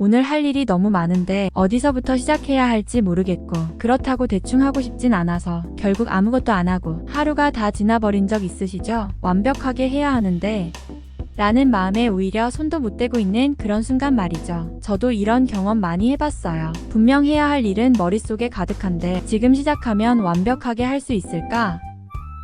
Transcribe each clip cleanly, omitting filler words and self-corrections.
오늘 할 일이 너무 많은데 어디서부터 시작해야 할지 모르겠고 그렇다고 대충 하고 싶진 않아서 결국 아무것도 안 하고 하루가 다 지나버린 적 있으시죠? 완벽하게 해야 하는데 라는 마음에 오히려 손도 못 대고 있는 그런 순간 말이죠. 저도 이런 경험 많이 해봤어요. 분명 해야 할 일은 머릿속에 가득한데 지금 시작하면 완벽하게 할 수 있을까?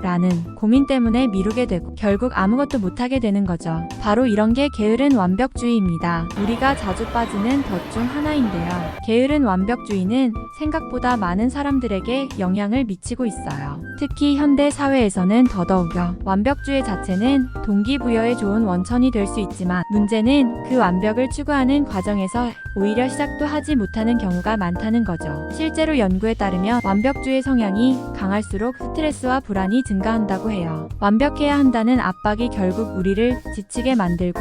라는 고민 때문에 미루게 되고 결국 아무것도 못하게 되는 거죠. 바로 이런 게 게으른 완벽주의입니다. 우리가 자주 빠지는 덫 중 하나인데요. 게으른 완벽주의는 생각보다 많은 사람들에게 영향을 미치고 있어요. 특히 현대 사회에서는 더더욱요. 완벽주의 자체는 동기부여에 좋은 원천이 될 수 있지만 문제는 그 완벽을 추구하는 과정에서 오히려 시작도 하지 못하는 경우가 많다는 거죠. 실제로 연구에 따르면 완벽주의 성향이 강할수록 스트레스와 불안이 증가한다고 해요. 완벽해야 한다는 압박이 결국 우리를 지치게 만들고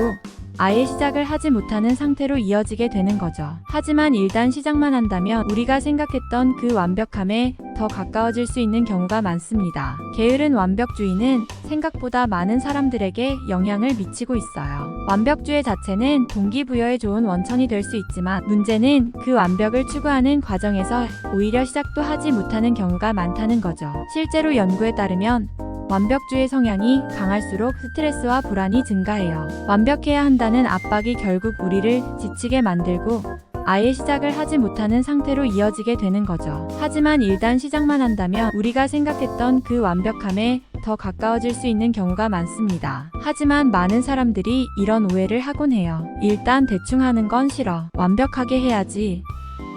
아예 시작을 하지 못하는 상태로 이어지게 되는 거죠. 하지만 일단 시작만 한다면 우리가 생각했던 그 완벽함에 더 가까워질 수 있는 경우가 많습니다. 게으른 완벽주의는 생각보다 많은 사람들에게 영향을 미치고 있어요. 완벽주의 자체는 동기부여에 좋은 원천이 될 수 있지만 문제는 그 완벽을 추구하는 과정에서 오히려 시작도 하지 못하는 경우가 많다는 거죠. 실제로 연구에 따르면 완벽주의 성향이 강할수록 스트레스와 불안이 증가해요. 완벽해야 한다는 압박이 결국 우리를 지치게 만들고 아예 시작을 하지 못하는 상태로 이어지게 되는 거죠. 하지만 일단 시작만 한다면 우리가 생각했던 그 완벽함에 더 가까워질 수 있는 경우가 많습니다. 하지만 많은 사람들이 이런 오해를 하곤 해요. 일단 대충 하는 건 싫어. 완벽하게 해야지.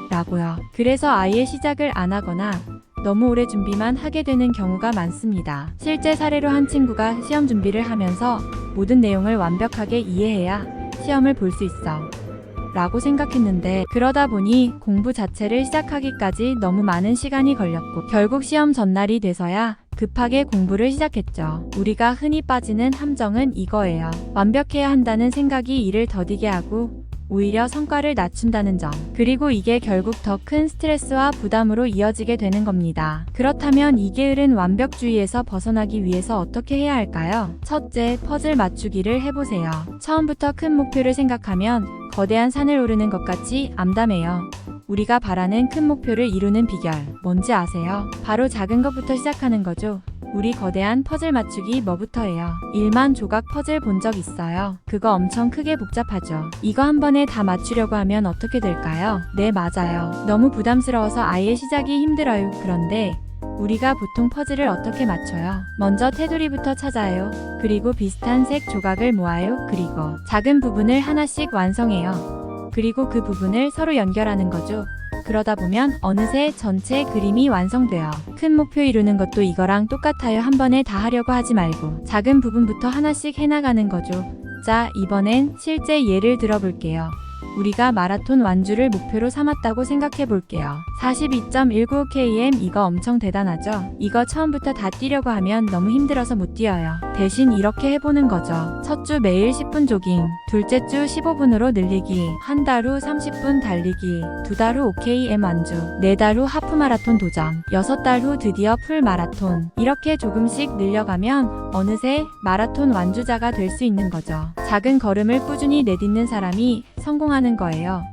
라고요. 그래서 아예 시작을 안 하거나 너무 오래 준비만 하게 되는 경우가 많습니다. 실제 사례로 한 친구가 시험 준비를 하면서 모든 내용을 완벽하게 이해해야 시험을 볼 수 있어 라고 생각했는데 그러다 보니 공부 자체를 시작하기까지 너무 많은 시간이 걸렸고 결국 시험 전날이 돼서야 급하게 공부를 시작했죠. 우리가 흔히 빠지는 함정은 이거예요. 완벽해야 한다는 생각이 일을 더디게 하고 오히려 성과를 낮춘다는 점. 그리고 이게 결국 더 큰 스트레스와 부담으로 이어지게 되는 겁니다. 그렇다면 이 게으른 완벽주의에서 벗어나기 위해서 어떻게 해야 할까요? 첫째, 퍼즐 맞추기를 해보세요. 처음부터 큰 목표를 생각하면 거대한 산을 오르는 것 같이 암담해요. 우리가 바라는 큰 목표를 이루는 비결, 뭔지 아세요? 바로 작은 것부터 시작하는 거죠. 우리 거대한 퍼즐 맞추기 뭐부터예요? 1만 조각 퍼즐 본 적 있어요? 그거 엄청 크게 복잡하죠. 이거 한 번에 다 맞추려고 하면 어떻게 될까요? 네, 맞아요. 너무 부담스러워서 아예 시작이 힘들어요. 그런데 우리가 보통 퍼즐을 어떻게 맞춰요? 먼저 테두리부터 찾아요. 그리고 비슷한 색 조각을 모아요. 그리고 작은 부분을 하나씩 완성해요. 그리고 그 부분을 서로 연결하는 거죠. 그러다 보면 어느새 전체 그림이 완성돼요. 큰 목표 이루는 것도 이거랑 똑같아요. 한 번에 다 하려고 하지 말고 작은 부분부터 하나씩 해나가는 거죠. 자, 이번엔 실제 예를 들어볼게요. 우리가 마라톤 완주를 목표로 삼았다고 생각해 볼게요. 42.19km 이거 엄청 대단하죠? 이거 처음부터 다 뛰려고 하면 너무 힘들어서 못 뛰어요. 대신 이렇게 해보는 거죠. 첫 주 매일 10분 조깅, 둘째 주 15분으로 늘리기, 한 달 후 30분 달리기, 두 달 후 5km 완주, 네 달 후 하프마라톤 도전, 6달 후 드디어 풀마라톤. 이렇게 조금씩 늘려가면 어느새 마라톤 완주자가 될 수 있는 거죠. 작은 걸음을 꾸준히 내딛는 사람이 성공하는 거예요.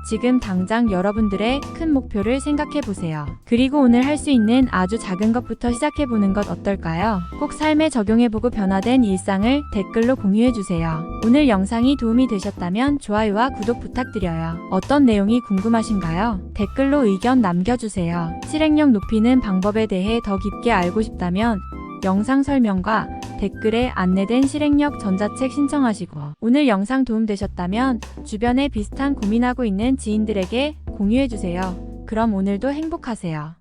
지금 당장 여러분들의 큰 목표를 생각해 보세요. 그리고 오늘 할 수 있는 아주 작은 것부터 시작해 보는 것 어떨까요? 꼭 삶에 적용해보고 변화된 일상을 댓글로 공유해 주세요. 오늘 영상이 도움이 되셨다면 좋아요와 구독 부탁드려요. 어떤 내용이 궁금하신가요? 댓글로 의견 남겨주세요. 실행력 높이는 방법에 대해 더 깊게 알고 싶다면 영상 설명과 댓글에 안내된 실행력 전자책 신청하시고 오늘 영상 도움되셨다면 주변에 비슷한 고민하고 있는 지인들에게 공유해주세요. 그럼 오늘도 행복하세요.